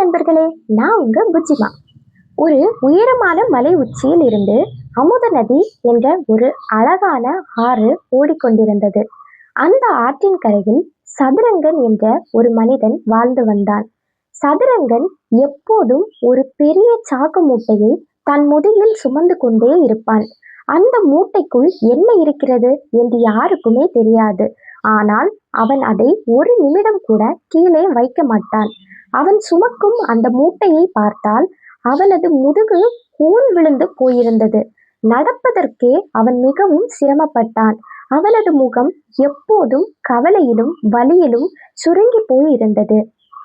நண்பர்களே, நான் உங்க புஜ்ஜிமா. ஒரு உயரமான மலை உச்சியில் இருந்து அமுத நதி என்ற ஒரு அழகான ஆறு ஓடிக்கொண்டிருந்தது. அந்த ஆற்றின் கரையில் சதுரங்கன் என்ற ஒரு மனிதன் வாழ்ந்து வந்தான். சதுரங்கன் எப்போதும் ஒரு பெரிய சாக்கு மூட்டையை தன் முதுகில் சுமந்து கொண்டே இருப்பான். அந்த மூட்டைக்குள் என்ன இருக்கிறது என்று யாருக்குமே தெரியாது. ஆனால் அவன் அதை ஒரு நிமிடம் கூட கீழே வைக்க மாட்டான். அவன் சுமக்கும் அந்த மூட்டையை பார்த்தால் அவனது முதுகு கூன் விழுந்து போயிருந்தது. நடப்பதற்கே அவன் மிகவும் சிரமப்பட்டான். அவனது முகம் எப்போதும் கவலையிலும் வலியிலும் சுருங்கி போயிருந்தது.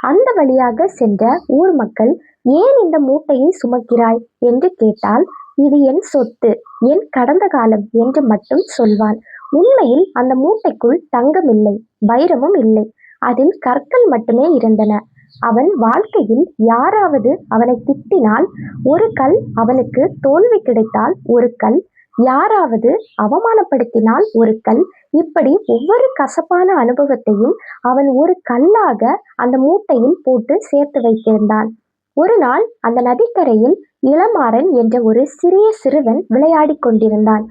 அந்த வழியாக சென்ற ஊர் மக்கள், ஏன் இந்த மூட்டையை சுமக்கிறாய் என்று கேட்டால், இது என் சொத்து, என் கடந்த காலம் என்று மட்டும் சொல்வான். உண்மையில் அந்த மூட்டைக்குள் தங்கம் இல்லை, வைரமும் இல்லை, அதில் கற்கள் மட்டுமே இருந்தன. அவன் வாழ்க்கையில் யாராவது அவனை திட்டினால் ஒரு கல், அவனுக்கு தோல்வி கிடைத்தால் ஒரு கல், யாராவது அவமானப்படுத்தினால் ஒரு கல், இப்படி ஒவ்வொரு கசப்பான அனுபவத்தையும் அவன் ஒரு கல்லாக அந்த மூட்டையில் போட்டு சேர்த்து வைத்திருந்தான். ஒரு நாள் அந்த நதிக்கரையில் இளமாறன் என்ற ஒரு சிறிய சிறுவன் விளையாடி கொண்டிருந்தான்.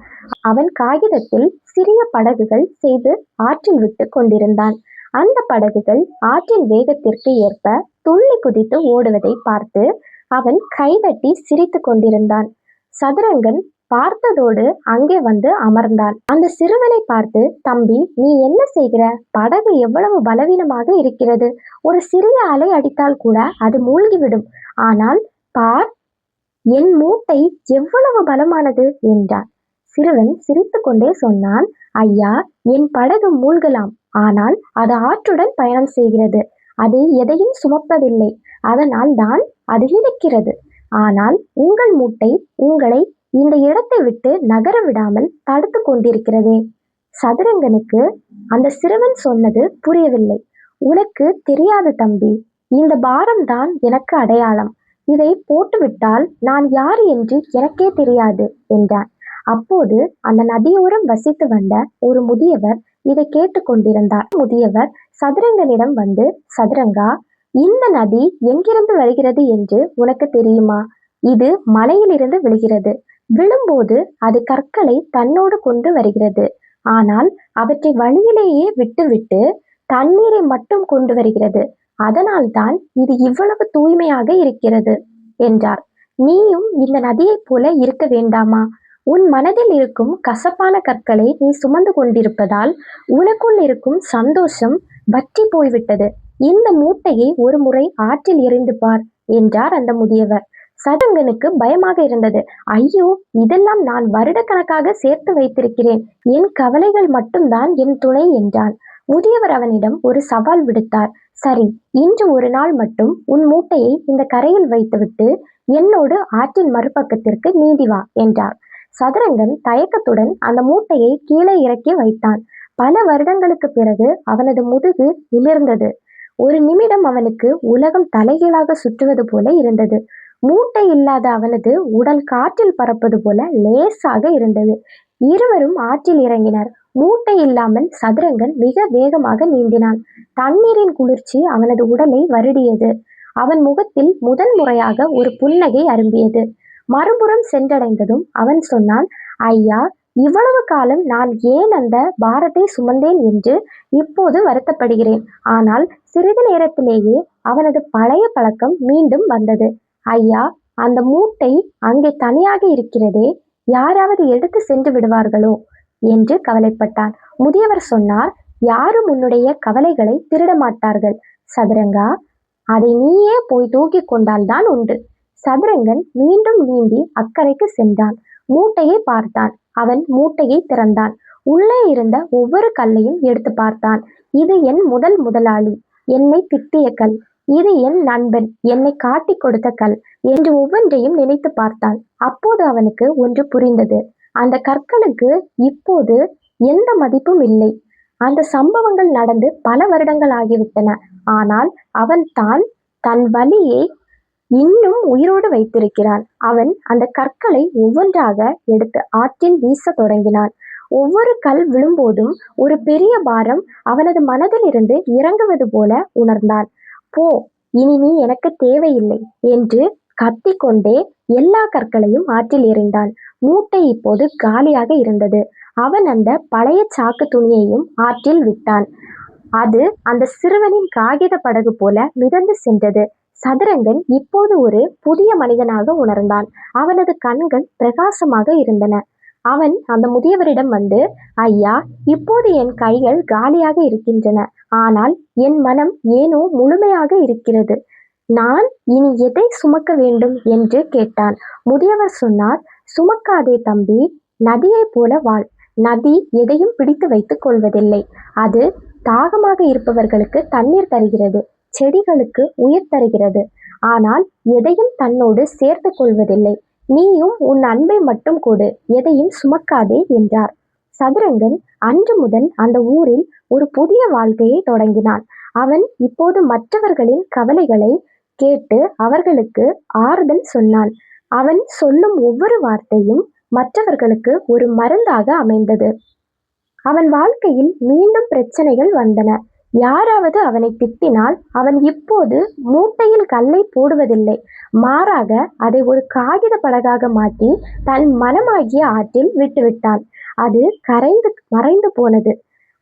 அவன் காகிதத்தில் சிறிய படகுகள் செய்து ஆற்றில் விட்டு கொண்டிருந்தான். அந்த படகுகள் ஆற்றின் வேகத்திற்கு ஏற்ப துள்ளி குதித்து ஓடுவதை பார்த்து அவன் கைதட்டி சிரித்து கொண்டிருந்தான். சதுரங்கன் பார்த்ததோடு அங்கே வந்து அமர்ந்தான். அந்த சிறுவனை பார்த்து, தம்பி, நீ என்ன செய்கிற? படகு எவ்வளவு பலவீனமாக இருக்கிறது. ஒரு சிறிய அலை அடித்தால் கூட அது மூழ்கிவிடும். ஆனால் பார், என் மூட்டை எவ்வளவு பலமானது என்றான். சிறுவன் சிரித்து கொண்டே சொன்னான், ஐயா, என் படகு மூழ்கலாம், ஆனால் அது ஆற்றுடன் பயணம் செய்கிறது. அது எதையும் சுமப்பதில்லை, அதனால் தான் அது இழுக்கிறது. ஆனால் உங்கள் மூட்டை உங்களை இந்த இடத்தை விட்டு நகர விடாமல் தடுத்து கொண்டிருக்கிறதே. சதுரங்கனுக்கு அந்த சிறுவன் சொன்னது புரியவில்லை. உனக்கு தெரியாது தம்பி, இந்த பாரம்தான் எனக்கு அடையாளம். இதை போட்டுவிட்டால் நான் யார் என்று எனக்கே தெரியாது என்றான். அப்போது அந்த நதியோரம் வசித்து வந்த ஒரு முதியவர் இதை கேட்டு கொண்டிருந்தார். முதியவர் சதுரங்கனிடம் வந்து, சதுரங்கா, இந்த நதி எங்கிருந்து வருகிறது என்று உனக்கு தெரியுமா? இது மலையிலிருந்து விழுகிறது. விழும்போது அது கற்களை தன்னோடு கொண்டு வருகிறது. ஆனால் அவற்றை வழியிலேயே விட்டுவிட்டு தண்ணீரை மட்டும் கொண்டு வருகிறது. அதனால்தான் இது இவ்வளவு தூய்மையாக இருக்கிறது என்றார். நீயும் இந்த நதியைப் போல இருக்க வேண்டாமா? உன் மனதில் இருக்கும் கசப்பான கற்களை நீ சுமந்து கொண்டிருப்பதால் உனக்குள் இருக்கும் சந்தோஷம் வற்றி போய்விட்டது. இந்த மூட்டையை ஒரு முறை ஆற்றில் எறிந்து பார் என்றார் அந்த முதியவர். சதுரங்கனுக்கு பயமாக இருந்தது. ஐயோ, இதெல்லாம் நான் வருடக்கணக்காக சேர்த்து வைத்திருக்கிறேன். என் கவலைகள் மட்டும்தான் என் துணை என்றான். முதியவர் அவனிடம் ஒரு சவால் விடுத்தார். சரி, இன்று ஒரு நாள் மட்டும் உன் மூட்டையை இந்த கரையில் வைத்துவிட்டு என்னோடு ஆற்றின் மறுபக்கத்திற்கு நீந்தி வா என்றார். சதுரங்கன் தயக்கத்துடன் அந்த மூட்டையை கீழே இறக்கி வைத்தான். பல வருடங்களுக்கு பிறகு அவனது முதுகு நிமிர்ந்தது. ஒரு நிமிடம் அவனுக்கு உலகம் தலைகீழாக சுற்றுவது போல இருந்தது. மூட்டை இல்லாத அவனது உடல் காற்றில் பறப்பது போல லேசாக இருந்தது. இருவரும் ஆற்றில் இறங்கினர். மூட்டை இல்லாமல் சதுரங்கன் மிக வேகமாக நீந்தினான். தண்ணீரின் குளிர்ச்சி அவனது உடலை வருடியது. அவன் முகத்தில் முதல் முறையாக ஒரு புன்னகை அரும்பியது. மறுபுறம் சென்றடைந்ததும் அவன் சொன்னான், ஐயா, இவ்வளவு காலம் நான் ஏன் அந்த பாரத்தை சுமந்தேன் என்று இப்போது வருத்தப்படுகிறேன். ஆனால் சிறிது நேரத்திலேயே அவனது பழைய பழக்கம் மீண்டும் வந்தது. ஐயா, அந்த மூட்டை அங்கே தனியாக இருக்கிறதே, யாராவது எடுத்து சென்று விடுவார்களோ என்று கவலைப்பட்டான். முதியவர் சொன்னார், யாரும் உன்னுடைய கவலைகளை திருட மாட்டார்கள் சதுரங்கா, அதை நீயே போய் தூக்கி கொண்டால்தான் உண்டு. சதுரங்கன் மீண்டும் நீந்தி அக்கறைக்கு சென்றான். மூட்டையை பார்த்தான். அவன் மூட்டையை திறந்தான். உள்ளே இருந்த ஒவ்வொரு கல்லையும் எடுத்து பார்த்தான். இது என் முதல் முதலாளி என்னை திட்டிய கல், இது என் நண்பன் என்னை காட்டி கொடுத்த கல் என்று ஒவ்வொன்றையும் நினைத்து பார்த்தான். அப்போது அவனுக்கு ஒன்று புரிந்தது. அந்த கற்களுக்கு இப்போது எந்த மதிப்பும் இல்லை. அந்த சம்பவங்கள் நடந்து பல வருடங்கள் ஆகிவிட்டன. ஆனால் அவன் தன் வலியை இன்னும் உயிரோடு வைத்திருக்கிறான். அவன் அந்த கற்களை ஒவ்வொன்றாக எடுத்து ஆற்றில் வீச தொடங்கினான். ஒவ்வொரு கல் விழும்போதும் ஒரு பெரிய பாரம் அவனது மனதில் இருந்து இறங்குவது போல உணர்ந்தான். போ, இனி நீ எனக்கு தேவையில்லை என்று கத்திக்கொண்டே எல்லா கற்களையும் ஆற்றில் எறிந்தான். மூட்டை இப்போது காலியாக இருந்தது. அவன் அந்த பழைய சாக்கு துணியையும் ஆற்றில் விட்டான். அது அந்த சிறுவனின் காகித படகு போல மிதந்து சென்றது. சதுரங்கன் இப்போது ஒரு புதிய மனிதனாக உணர்ந்தான். அவனது கண்கள் பிரகாசமாக இருந்தன. அவன் அந்த முதியவரிடம் வந்து, ஐயா, இப்போது என் கைகள் காலியாக இருக்கின்றன. ஆனால் என் மனம் ஏனோ முழுமையாக இருக்கிறது. நான் இனி எதை சுமக்க வேண்டும் என்று கேட்டான். முதியவர் சொன்னார், சுமக்காதே தம்பி, நதியைப் போல வாழ். நதி எதையும் பிடித்து வைத்துக் கொள்வதில்லை. அது தாகமாக இருப்பவர்களுக்கு தண்ணீர் தருகிறது, செடிகளுக்கு உயிர் தருகிறது. ஆனால் எதையும் தன்னோடு சேர்த்து கொள்வதில்லை. நீயும் உன் அன்பை மட்டும் கொடு, எதையும் சுமக்காதே என்றார். சதுரங்கன் அன்று முதல் அந்த ஊரில் ஒரு புதிய வாழ்க்கையை தொடங்கினான். அவன் இப்போது மற்றவர்களின் கவலைகளை கேட்டு அவர்களுக்கு ஆறுதல் சொன்னான். அவன் சொல்லும் ஒவ்வொரு வார்த்தையும் மற்றவர்களுக்கு ஒரு மருந்தாக அமைந்தது. அவன் வாழ்க்கையில் மீண்டும் பிரச்சனைகள் வந்தன. யாராவது அவனை திட்டினால் அவன் இப்போது மூட்டையில் கல்லை போடுவதில்லை. மாறாக அதை ஒரு காகித படகாக மாற்றி தன் மனமாகிய ஆற்றில் விட்டுவிட்டான். அது கரைந்து மறைந்து போனது.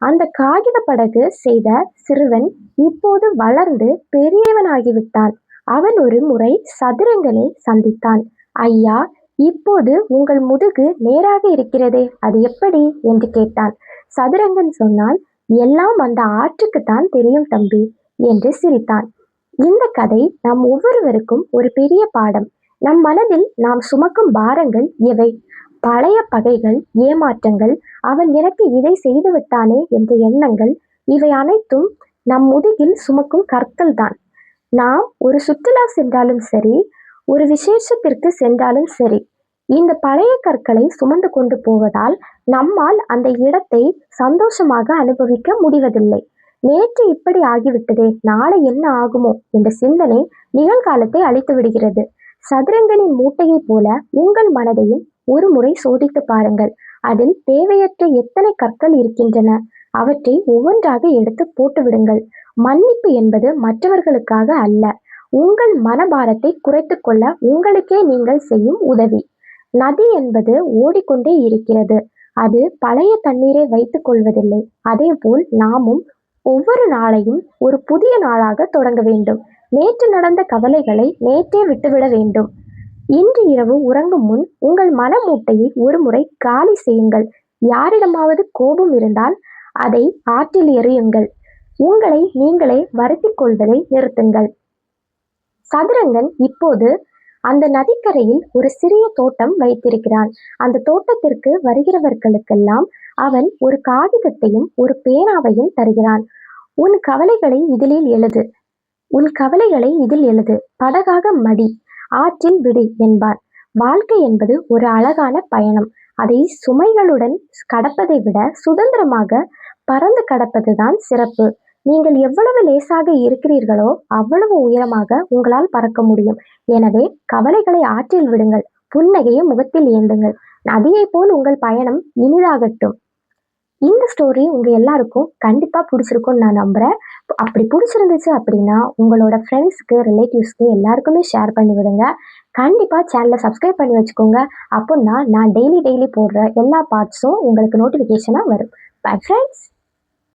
அந்த காகித படகு செய்த சிறுவன் இப்போது வளர்ந்து பெரியவனாகிவிட்டான். அவன் ஒரு முறை சதுரங்கனை சந்தித்தான். ஐயா, இப்போது உங்கள் முதுகு நேராக இருக்கிறதே, அது எப்படி என்று கேட்டான். சதுரங்கன் சொன்னான், எல்லாம் அந்த ஆற்றுக்குத்தான் தெரியும் தம்பி என்று சிரித்தான். இந்த கதை நம் ஒவ்வொருவருக்கும் ஒரு பெரிய பாடம். நம் மனதில் நாம் சுமக்கும் பாரங்கள் எவை? பழைய பகைகள், ஏமாற்றங்கள், அவன் எனக்கு இதை செய்து விட்டானே என்ற எண்ணங்கள், இவை அனைத்தும் நம் முதுகில் சுமக்கும் கற்கள் தான். நாம் ஒரு சுற்றுலா சென்றாலும் சரி, ஒரு விசேஷத்திற்கு சென்றாலும் சரி, இந்த பழைய கற்களை சுமந்து கொண்டு போவதால் நம்மால் அந்த இடத்தை சந்தோஷமாக அனுபவிக்க முடிவதில்லை. நேற்று இப்படி ஆகிவிட்டதே, நாளை என்ன ஆகுமோ என்ற சிந்தனை நிகழ்காலத்தை அழித்து விடுகிறது. சதுரங்கனின் மூட்டையை போல உங்கள் மனதையும் ஒரு முறை சோதித்து பாருங்கள். அதில் தேவையற்ற எத்தனை கற்கள் இருக்கின்றன, அவற்றை ஒவ்வொன்றாக எடுத்து போட்டு விடுங்கள். மன்னிப்பு என்பது மற்றவர்களுக்காக அல்ல, உங்கள் மனபாரத்தை குறைத்து கொள்ள உங்களுக்கே நீங்கள் செய்யும் உதவி. நதி என்பது ஓடிக்கொண்டே இருக்கிறது. அது பழைய தண்ணீரை வைத்துக் கொள்வதில்லை. அதேபோல் நாமும் ஒவ்வொரு நாளையும் ஒரு புதிய நாளாக தொடங்க வேண்டும். நேற்று நடந்த கவலைகளை நேற்றே விட்டுவிட வேண்டும். இன்று இரவு உறங்கும் முன் உங்கள் மனமூட்டையை ஒரு முறை காலி செய்யுங்கள். யாரிடமாவது கோபம் இருந்தால் அதை ஆற்றில் எறியுங்கள். உங்களை நீங்களே வருத்திக் கொள்வதை நிறுத்துங்கள். சதுரங்கன் இப்போது அந்த நதிக்கரையில் ஒரு சிறிய தோட்டம் வைத்திருக்கிறான். அந்த தோட்டத்திற்கு வருகிறவர்களுக்கெல்லாம் அவன் ஒரு காகிதத்தையும் ஒரு பேனாவையும் தருகிறான். உன் கவலைகளை இதில் எழுது, உன் கவலைகளை இதில் எழுது, படகாக மடி, ஆற்றில் விடு என்பான். வாழ்க்கை என்பது ஒரு அழகான பயணம். அதை சுமைகளுடன் கடப்பதை விட சுதந்திரமாக பறந்து கடப்பதுதான் சிறப்பு. நீங்கள் எவ்வளவு லேசாக இருக்கிறீர்களோ அவ்வளவு உயரமாக உங்களால் பறக்க முடியும். எனவே கவலைகளை ஆற்றில் விடுங்கள், புன்னகையை முகத்தில் ஏந்துங்கள். நதியை போல் உங்கள் பயணம் இனிதாகட்டும். இந்த ஸ்டோரி உங்க எல்லாருக்கும் கண்டிப்பா பிடிச்சிருக்கும்னு நான் நம்புறேன். அப்படி பிடிச்சிருந்துச்சு அப்படின்னா உங்களோட ஃப்ரெண்ட்ஸ்க்கு, ரிலேட்டிவ்ஸ்க்கு எல்லாருக்குமே ஷேர் பண்ணி விடுங்க. கண்டிப்பா சேனலை சப்ஸ்கிரைப் பண்ணி வச்சுக்கோங்க. அப்போன்னா நான் டெய்லி போடுற எல்லா பார்ட்ஸும் உங்களுக்கு நோட்டிஃபிகேஷனாக வரும். Bye friends.